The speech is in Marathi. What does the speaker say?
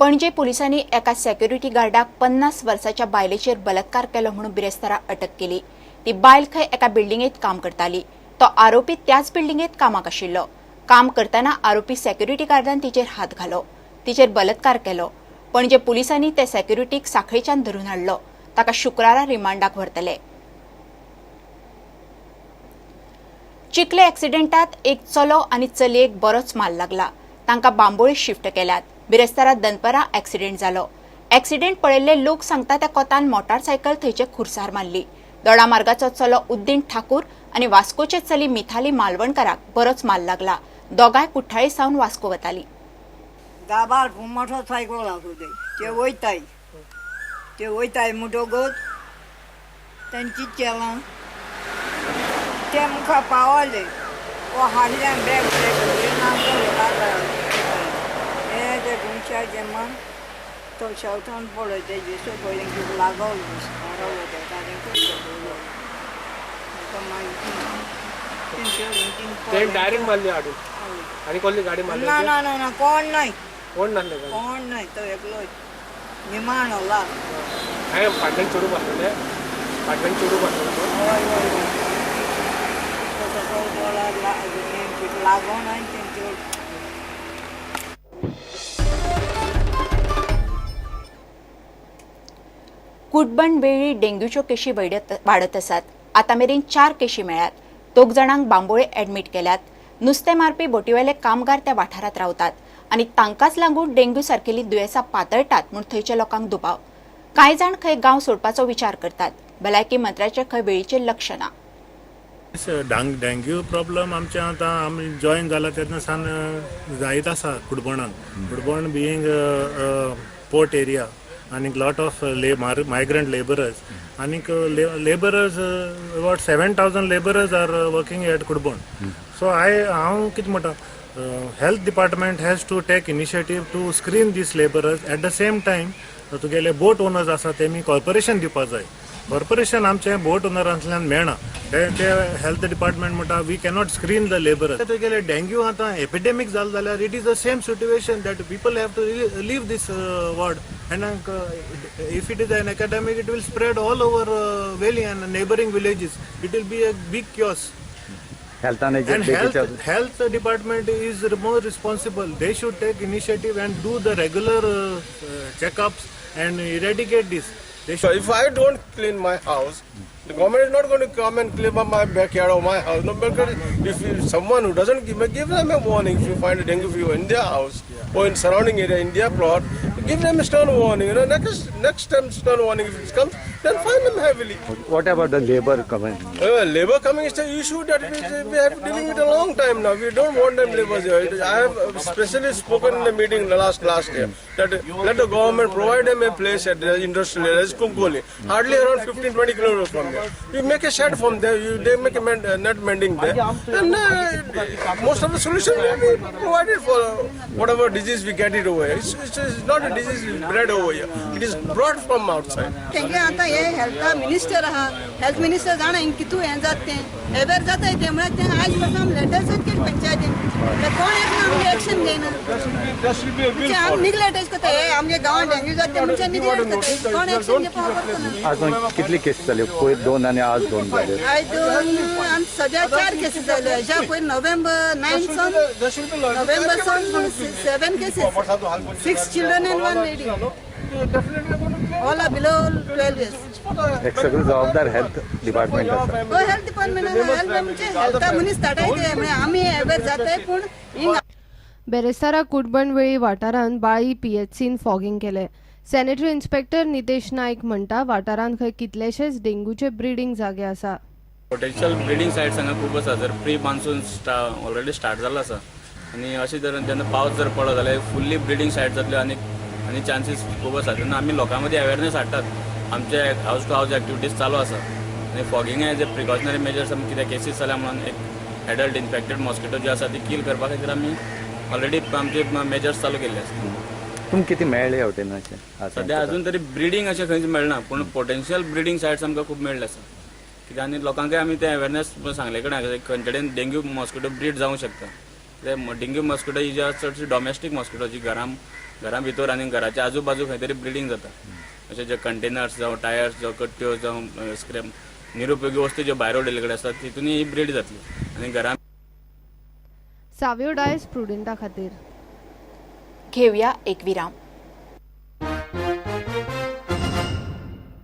पणजे पोलिसांनी एका सेक्युरिटी गार्डाक 50 वर्साच्या बायलेचेर बलात्कार केलो म्हणून बिरेस्तारा अटक केली। ती बायल खंय एका बिल्डिंगेत काम करताली। तो आरोपी त्याच बिल्डिंगेत कामाक आशिल्लो। काम करताना आरोपी सेक्युरिटी गार्डान तिचेर हात घालो, तिचेर बलात्कार केलो। पणजे पोलिसांनी ते सेक्युरिटीक साखळेच्यान धरून हाडलो। ताका शुक्रारा रिमांडाक व्हरतले। चिखले एक्सिडेंटात एक चलो आनी चलयेक बरोच माल लागला। तांकां बांबोळी शिफ्ट केल्यात। बिरेस्तारा दनपरा एक्सिडेंट जालो। एक्सिडेंट पळयल्ले लोक सांगता त्या कोतान मोटारसायकल थंयचे खुर्सार मारली। दोडामार्गाचो चलो उद्दीन ठाकूर आनी वास्कोचे चली मिथाली मालवणकाराक बरोच माल लागला। दोगांय कुठ्ठाळी सावन वास्को वताली। दाबार मोटरसायकल आसुदे ते वयताय म्हणटकच तांची चेलां ते मुखार पावले हाडल्यान बॅग हे ते गुंशाचे मन तो शेवटान पडलो तेजे सकयल लागलो ते डायरेक्ट मारली हाडून आणि कोणली गाडी मारली? ना ना ना ना कोण नाही कोण नाही तो एकलो निमाण होला काय फाटल्यान चोरू बसले हय लागून आनी तेंचे कुटबंड वेळी डेंग्यूच्यो केशी वाडत आसात। आता मेरेन 4 केशी मेळ्ळ्यात। 2 जाणांक बांबोळे एडमिट केल्यात। नुस्तें मारपी बोटीवेले कामगार त्या वाठारात रावतात आनी तांकांच लागून डेंग्यू सारकेली दुयेंसां पातळटात म्हूण थंयच्या लोकांक दुबाव। कांय जाण खंय गांव सोडपाचो विचार करतात। भलायकी मंत्र्याचें खंय वेळीचेर लक्ष ना। डेंग्यू प्रॉब्लम आमचे आतां आमी जॉईन जाला तेन्ना सान जायत आसा कुडबणान। कुडबण बिईंग पोर्ट एरिया आनीक लॉट ऑफ मायग्रंट लेबरर्स आनीक labourers about 7,000 labourers are working at कुडबण। सो हांव कितें म्हणटा health department has to take initiative to screen these labourers at the same time तुगेले बोट ओनर्स आसा तेमी कॉर्पोरेशन दिवपा जाय। कॉर्पोरेशन आमचे बोट ओनरांतल्यान मेळना ते हेल्थ डिपार्टमेंट म्हणटा we cannot screen the labourers. तुगेले डेंग्यू आतां एपिडेमीक जालो जाल्यार it is the same situation that people have to leave this ward and if it is an epidemic it will spread all over valley and neighbouring villages. It will be a big chaos. Health department is more responsible. They should take initiative and do the regular checkups and eradicate this. So if I don't clean my house, the government is not going to come and clean up my backyard or my house. No, because if someone who doesn't give them a warning, if you find a dengue fever in their house or in surrounding area in their plot, give them a stern warning. You know, next time stern warning if it comes, then fine them heavily. What about the labor coming? Labor coming is the issue that we have dealing with a long time now. We don't want them laborers here. I have specially spoken in the meeting last year that let the government provide them a place at the industrial area, Kunkoli, hardly around 15-20 kilometers from there. You make a shed from there, they make a net mending there, and most of the solution will be provided for whatever disease we get it over here. It's not a disease bred over here. It is brought from outside. आता हे हेल्थ मिनिस्टर आहा, हेल्थ मिनिस्टर जाणा कितू हें जाता तें एवेर जाता तें म्हणल्यार तें आज पासून लेटर्स आहेत पंचायतीन कोण एक आमगे एक्शन घेयना आम निग्लेक्ट करता हे आमगे गांवांत डेंग्यू जाता तें म्हणजे निग्लेक्ट करता कोण एक्शन घेवपाक आज कितली केस जाल्यो? पयर 2 आनी आज 2 जाल्यो। आज 2 आनी सद्या 4 केसीस जाल्यो। हेच्या पयर November 9 Sawan 7 cases, 6 children end 1 lady, all are below 12 years. एक सगळं जबाबदार हेल्थ डिपार्टमेंट आसा। हो हेल्थ डिपार्टमेंट हेल्थ म्हणजे हेल्थ मनीस धाडायचे म्हणजे आमी एवेर जाताय पूण बेरेस्तारा कुडबण वेळी वाठारांत बाळी पीएचसीन फॉगिंग केले। सॅनिटरी इन्स्पेक्टर नितेश नायक म्हणटा वाठारांत खंय कितलेशेच डेंग्यूचे ब्रिडींग जागे आसा। पोटेन्शियल ब्रिडींग सायट्स हांगा खूब आसा। जर प्री मान्सून ऑलरेडी स्टार्ट जाल्लो आसा आनी अशें तरेन जेन्ना पावस जर पडलो जाल्यार फुल्ली ब्रिडींग सायट जातल्यो आनी चान्सीस खूब आसा। तेन्ना आमी लोकां मदीं अवेरनेस हाडटात। आमचे हावज टू हावज एक्टिविटीज चालू आसा आनी fogging as a precautionary measures आमी कितें केसीस जाल्या म्हणून एक एडल्ट इन्फेक्टेड मॉस्किटो जी आसा ती किल करपा खातीर आमी ऑलरेडी आमचे मेजर्स चालू केल्ले आसा। तुमकां कितें मेळ्ळें हॉटेलाचें? सद्या अजून तरी ब्रिडींग अशें खंयच मेळना पूण पोटेन्शियल ब्रिडींग सायट्स आमकां खूब मेळ्ळे आसा कित्याक आनी लोकांकय आमी तें अवेरनेस सांगले कडेन खंयचे कडेन डेंग्यू मॉस्किटो ब्रीड जावंक शकता ते डेंग्यू मॉस्किटो ही जी आसा चडशी डॉमेस्टीक मॉस्किटो जी घरा भितर आनी घराच्या आजूबाजू खंय तरी ब्रिडींग जाता अशे जे कंटेनर्स जावं टायर्स जावं कट्ट्यो जावं स्क्रॅप निरुपयोगी वस्तू ज्यो भायर उडयले कडेन आसतात तितून ही ब्रीड जातली आनी घरान सावयो डायस प्रुडंटा खातीर घेऊया एक विराम.